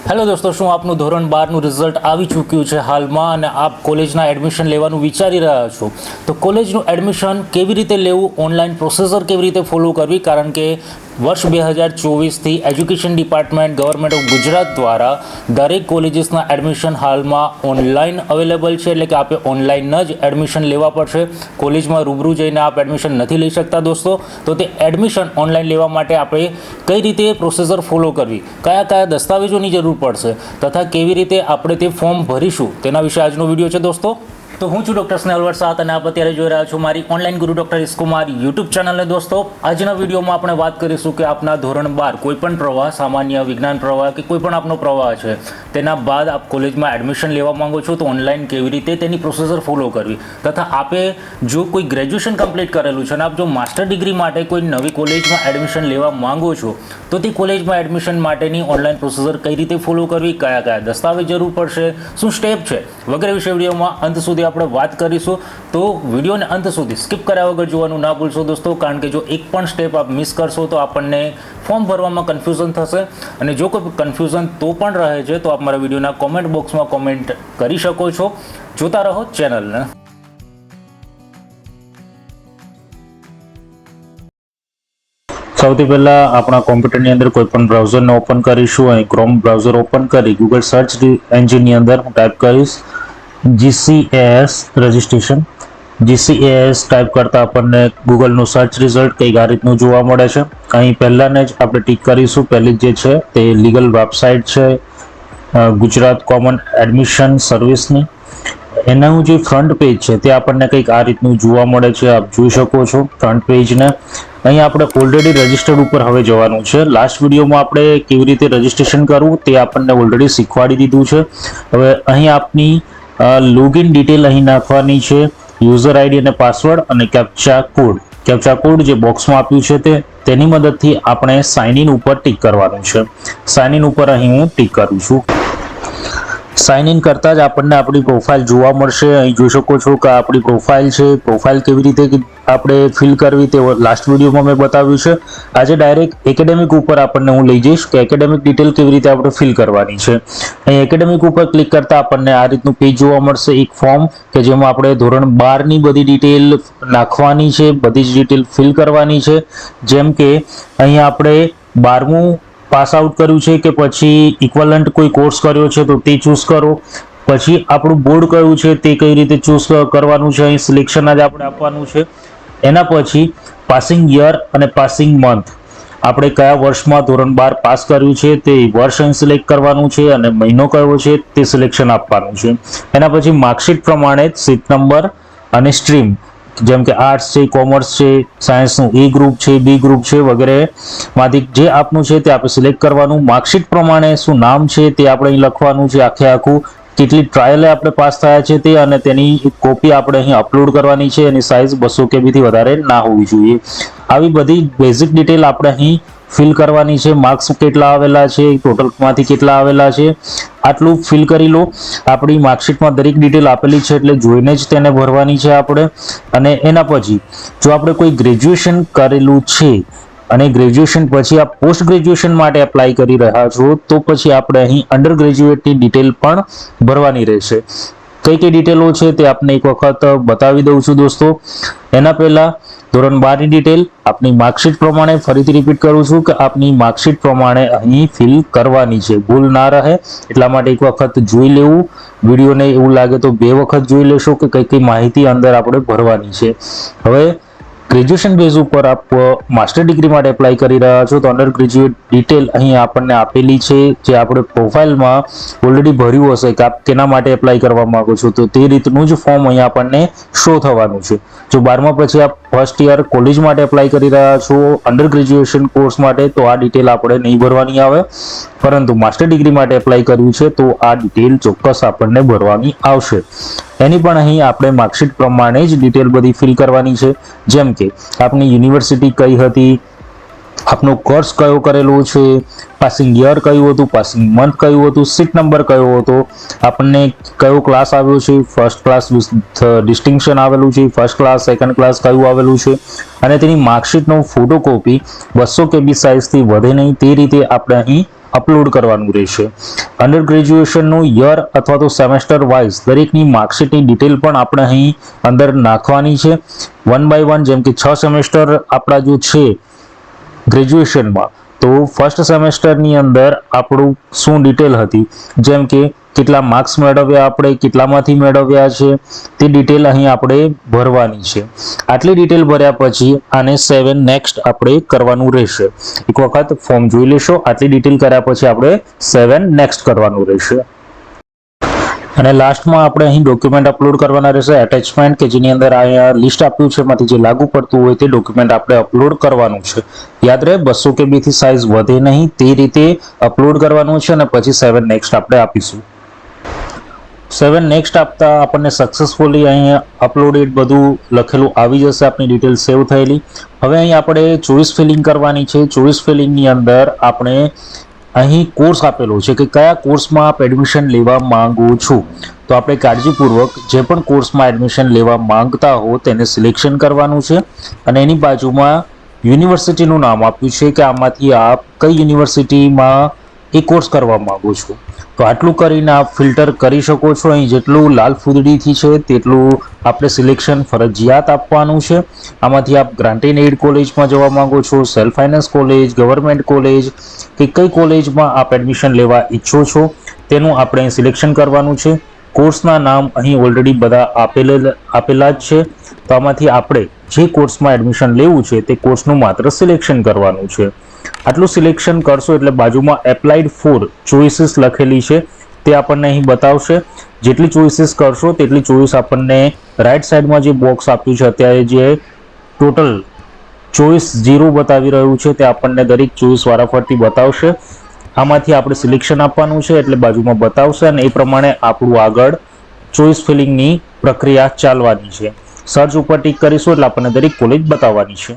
Hello દોસ્તો, શું આપનું ધોરણ 12નું રિઝલ્ટ આવી ચૂક્યું છે હાલમાં અને આપ કોલેજના એડમિશન લેવાનું વિચારી રહ્યા છો? તો કોલેજનું એડમિશન કેવી રીતે લેવું, ઓનલાઈન પ્રોસેસર કેવી રીતે ફોલો કરવી, કારણ કે વર્ષ 2024થી education department government of Gujarat દ્વારા દરેક કોલેજીસના એડમિશન હાલમાં ઓનલાઈન અવેલેબલ છે, એટલે કે આપે ઓનલાઈન જ એડમિશન લેવા પડશે. કોલેજમાં રૂબરૂ જઈને આપ એડમિશન નથી લઈ શકતા દોસ્તો. તો તે એડમિશન ઓનલાઈન લેવા માટે આપણે કઈ રીતે પ્રોસેસર ફોલો કરવી, કયા કયા દસ્તાવેજોની જરૂર પડશે તથા કેવી રીતે આપણે તે ફોર્મ ભરીશું, તેના વિશે આજનો વિડીયો છે દોસ્તો. તો હું છું ડૉક્ટર સ્નેહલ વરસાદ અને આપ અત્યારે જોઈ રહ્યા છો મારી ઓનલાઈન ગુરુ ડૉક્ટર ઇસ્કુમાર યુટ્યુબ ચેનલને. દોસ્તો, આજના વિડીયોમાં આપણે વાત કરીશું કે આપના ધોરણ 12 કોઈપણ પ્રવાહ, સામાન્ય વિજ્ઞાન પ્રવાહ કે કોઈ પણ આપનો પ્રવાહ છે, તેના બાદ આપ કોલેજમાં એડમિશન લેવા માંગો છો તો ઓનલાઈન કેવી રીતે તેની પ્રોસેસર ફોલો કરવી, તથા આપે જો કોઈ ગ્રેજ્યુએશન કમ્પ્લીટ કરેલું છે અને આપ જો માસ્ટર ડિગ્રી માટે કોઈ નવી કોલેજમાં એડમિશન લેવા માંગો છો તો તે કોલેજમાં એડમિશન માટેની ઓનલાઈન પ્રોસેસર કઈ રીતે ફોલો કરવી, કયા કયા દસ્તાવેજ જરૂર પડશે, શું સ્ટેપ છે વગેરે વિશે વિડીયોમાં અંત સુધી આપણે વાત કરીશું. તો વિડીયોને અંત સુધી સ્કીપ કર્યા વગર જોવાનું ના ભૂલશો દોસ્તો, કારણ કે જો એક પણ સ્ટેપ આપ મિસ કરશો તો આપણને ફોર્મ ભરવામાં કન્ફ્યુઝન થશે. અને જો કોઈ કન્ફ્યુઝન તો પણ રહે છે તો આપ મારા વિડીયોના કોમેન્ટ બોક્સમાં કોમેન્ટ કરી શકો છો. જોતા રહો ચેનલને. સૌથી પહેલા આપણા કોમ્પ્યુટરની અંદર કોઈ પણ બ્રાઉઝરને ઓપન કરીશું. અહીં ક્રોમ બ્રાઉઝર ઓપન કરી ગૂગલ સર્ચ એન્જિનની અંદર હું ટાઈપ કરીશ GCAS રજિસ્ટ્રેશન. GCAS ટાઈપ કરતા આપણને ગૂગલનું સર્ચ રિઝલ્ટ કંઈક આ રીતનું જોવા મળે છે. અહીં પહેલાને જ આપણે ટીક કરીશું. પહેલી જે છે તે લીગલ વેબસાઇટ છે ગુજરાત કોમન એડમિશન સર્વિસની. એનું જે ફ્રન્ટ પેજ છે તે આપણને કંઈક આ રીતનું જોવા મળે છે. આપ જોઈ શકો છો ફ્રન્ટ પેજને. અહીં આપણે ઓલરેડી રજિસ્ટર્ડ ઉપર હવે જવાનું છે. લાસ્ટ વિડીયોમાં આપણે કેવી રીતે રજિસ્ટ્રેશન કરવું તે આપણને ઓલરેડી શીખવાડી દીધું છે. હવે અહીં આપની લોગિન ડિટેલ અહીં નાખવાની છે, યુઝર આઈડી અને પાસવર્ડ અને કેપ્ચા કોડ. કેપ્ચા કોડ જે બોક્સમાં આપ્યું છે તેની મદદથી આપણે સાઇન ઇન ઉપર ટિક કરવાનું છે. સાઇન ઇન ઉપર અહીં હું ટિક કરું છું. સાઇન ઇન કરતાં જ આપણને આપણી પ્રોફાઇલ જોવા મળશે. અહીં જોઈ શકો છો કે આપણી પ્રોફાઇલ છે. પ્રોફાઇલ કેવી રીતે આપણે ફિલ કરવી તે લાસ્ટ વિડીયોમાં મેં બતાવ્યું છે. આજે ડાયરેક્ટ એકેડેમિક ઉપર આપણને હું લઈ જઈશ કે એકેડેમિક ડિટેલ કેવી રીતે આપણે ફિલ કરવાની છે. અહીં એકેડેમિક ઉપર ક્લિક કરતાં આપણને આ રીતનું પેજ જોવા મળશે, એક ફોર્મ કે જેમાં આપણે ધોરણ 12ની બધી ડિટેલ નાખવાની છે, બધી જ ડિટેલ ફિલ કરવાની છે. જેમ કે અહીં આપણે 12મું પાસ આઉટ કર્યું છે કે પછી ઇક્વલન્ટ કોઈ કોર્સ કર્યો છે તો તે ચૂઝ કરો. પછી આપણું બોર્ડ કયું છે તે કઈ રીતે ચૂઝ કરવાનું છે, અહીં સિલેક્શન જ આપણે આપવાનું છે. એના પછી પાસિંગ યર અને પાસિંગ મંથ, આપણે કયા વર્ષમાં ધોરણ 12 પાસ કર્યું છે તે વર્ષ અહીં સિલેક્ટ કરવાનું છે અને મહિનો કયો છે તે સિલેક્શન આપવાનું છે. એના પછી માર્કશીટ પ્રમાણે સીટ નંબર અને સ્ટ્રીમ, જેમ કે આર્ટ્સ છે, કોમર્સ છે, સાયન્સનું એ ગ્રુપ છે, બી ગ્રુપ છે વગેરે માંથી જે આપનું છે તે આપણે સિલેક્ટ કરવાનું. માર્કશીટ પ્રમાણે શું નામ છે તે આપણે અહીં લખવાનું છે, આખે આખું કેટલી ટ્રાયલે આપણે પાસ થયા છે તે, અને તેની કોપી આપણે અહીં અપલોડ કરવાની છે. એની સાઇઝ 200 KB થી વધારે ના હોવી જોઈએ. આવી બધી બેઝિક ડિટેલ આપણે અહીં ફિલ કરવાની છે. માર્ક્સ કેટલા આવેલા છે, ટોટલમાંથી કેટલા આવેલા છે, આટલું ફિલ કરી લો. આપણી માર્કશીટમાં દરેક ડિટેલ આપેલી છે એટલે જોઈને જ તેને ભરવાની છે આપણે. અને એના પછી જો આપણે કોઈ ગ્રેજ્યુએશન કરેલું છે અને ગ્રેજ્યુએશન પછી આપ પોસ્ટ ગ્રેજ્યુએશન માટે એપ્લાય કરી રહ્યા છો તો પછી આપણે અહીં અંડર ગ્રેજ્યુએટની ડિટેલ પણ ભરવાની રહેશે. કઈ કઈ ડિટેલો છે તે આપને એક વખત બતાવી દઉં છું દોસ્તો. એના પહેલા ધોરણ 12ની ડિટેલ આપની માર્કશીટ પ્રમાણે, ફરીથી રિપીટ કરું છું કે આપની માર્કશીટ પ્રમાણે અહીં ફિલ કરવાની છે, ભૂલ ના રહે એટલા માટે એક વખત જોઈ લેવું. વિડીયોને એવું લાગે તો 2 વખત જોઈ લેશો કે કઈ કઈ માહિતી અંદર આપણે ભરવાની છે. હવે ગ્રેજ્યુએશન બેઝ ઉપર આપ માસ્ટર ડિગ્રી માટે એપ્લાય કરી રહ્યા છો તો અંડર ગ્રેજ્યુએટ ડિટેલ અહીં આપણને આપેલી છે, જે આપણે પ્રોફાઇલમાં ઓલરેડી ભર્યું હશે કે આપ કેના માટે એપ્લાય કરવા માંગો છો તો તે રીતનું જ ફોર્મ અહીં આપણને શો થવાનું છે. જો 12મા પછી આપ ફર્સ્ટ યર કોલેજ માટે એપ્લાય કરી રહ્યા છો અંડર ગ્રેજ્યુએશન કોર્સ માટે તો આ ડિટેલ આપણે નહીં ભરવાની આવે, પરંતુ માસ્ટર ડિગ્રી માટે એપ્લાય કર્યું છે તો આ ડિટેલ ચોક્કસ આપણને ભરવાની આવશે. એની પણ અહીં આપણે માર્કશીટ પ્રમાણે જ ડિટેલ બધી ફિલ કરવાની છે. જેમ કે આપની યુનિવર્સિટી કઈ હતી, આપનો કોર્સ કયો કરેલો છે, પાસિંગ યર કયું હતું, પાસિંગ મંથ કયું હતું, સીટ નંબર કયો હતો, આપણને કયો ક્લાસ આવ્યો છે, ફર્સ્ટ ક્લાસ ડિસ્ટિંક્શન આવેલું છે, ફર્સ્ટ ક્લાસ, સેકન્ડ ક્લાસ કયું આવેલું છે, અને તેની માર્કશીટનો ફોટોકોપી 200 KB સાઇઝથી વધે નહીં તે રીતે આપણે અહીં અપલોડ કરવાનું રહેશે. અંડર ગ્રેજ્યુએશનનું યર અથવા તો સેમેસ્ટર વાઇઝ દરેકની માર્કશીટની ડિટેલ પણ આપણે અહીં અંદર નાખવાની છે. 1 બાય 1, જેમ કે 6 સેમેસ્ટર આપણા જો છે ગ્રેજ્યુએશનમાં, તો ફર્સ્ટ સેમેસ્ટરની અંદર આપણું શું ડિટેલ હતી, જેમ કે કેટલા માર્ક્સ મેળવ્યા, આપણે કેટલામાંથી મેળવ્યા છે, તે ડિટેલ અહીં આપણે ભરવાની છે. આટલી ડિટેલ ભર્યા પછી આને 7 નેક્સ્ટ આપણે કરવાનું રહેશે. એક વખત ફોર્મ જોઈ લેશો. આટલી ડિટેલ કર્યા પછી આપણે 7 નેક્સ્ટ કરવાનું રહેશે. અને લાસ્ટમાં આપણે અહીં ડોક્યુમેન્ટ અપલોડ કરવાના રહેશે, એટેચમેન્ટ, કે જેની અંદર અહીંયા લિસ્ટ આપ્યું છે એમાંથી જે લાગુ પડતું હોય તે ડોક્યુમેન્ટ આપણે અપલોડ કરવાનું છે. યાદ રહે 200 KB થી સાઇઝ વધે નહીં તે રીતે અપલોડ કરવાનું છે અને પછી 7 નેક્સ્ટ આપણે આપીશું. 7 નેક્સ્ટ આપતા આપણને સક્સેસફુલી અહીંયા અપલોડેડ બધું લખેલું આવી જશે, આપણી ડિટેલ સેવ થયેલી. હવે અહીં આપણે ચોઇસ ફિલિંગ કરવાની છે. ચોઇસ ફિલિંગની અંદર આપણે અહીં કોર્સ આપેલો છે કે કયા કોર્સમાં આપ એડમિશન લેવા માંગો છો. તો આપણે કાળજીપૂર્વક જે પણ કોર્સમાં એડમિશન લેવા માંગતા હો તેને સિલેક્શન કરવાનું છે અને એની બાજુમાં યુનિવર્સિટીનું નામ આપ્યું છે કે આમાંથી આપ કઈ યુનિવર્સિટીમાં એ કોર્સ કરવા માંગો છો. તો આટલું કરીને આપ ફિલ્ટર કરી શકો છો. અહીં જેટલું લાલ ફૂદડીથી છે તેટલું આપણે સિલેક્શન ફરજિયાત આપવાનું છે. આમાંથી આપ ગ્રાન્ટેડ એડ કોલેજમાં જવા માંગો છો, self finance college, government college કે કઈ કોલેજમાં આપ એડમિશન લેવા ઈચ્છો છો તેનું આપણે અહીં સિલેક્શન કરવાનું છે. કોર્સના નામ અહીં ઓલરેડી બધા આપેલા જ છે. તો આમાંથી આપણે જે કોર્સમાં એડમિશન લેવું છે તે કોર્સનું માત્ર સિલેક્શન કરવાનું છે. આટલું સિલેક્શન કરશો એટલે બાજુમાં એપ્લાઇડ ફોર ચોઇસીસ લખેલી છે તે આપણને અહીં બતાવશે. જેટલી ચોઇસીસ કરશો તેટલી ચોઇસ આપણને રાઈટ સાઈડમાં જે બોક્સ આપ્યું છે અત્યારે જે ટોટલ ચોઇસ 0 બતાવી રહ્યું છે તે આપણને દરેક ચોઇસ વારાફરતી બતાવશે. આમાંથી આપણે સિલેક્શન આપવાનું છે એટલે બાજુમાં બતાવશે અને એ પ્રમાણે આપણું આગળ ચોઇસ ફિલિંગની પ્રક્રિયા ચાલવાની છે. સર્ચ ઉપર ટિક કરીશું એટલે આપણને દરેક કોલેજ બતાવવાની છે.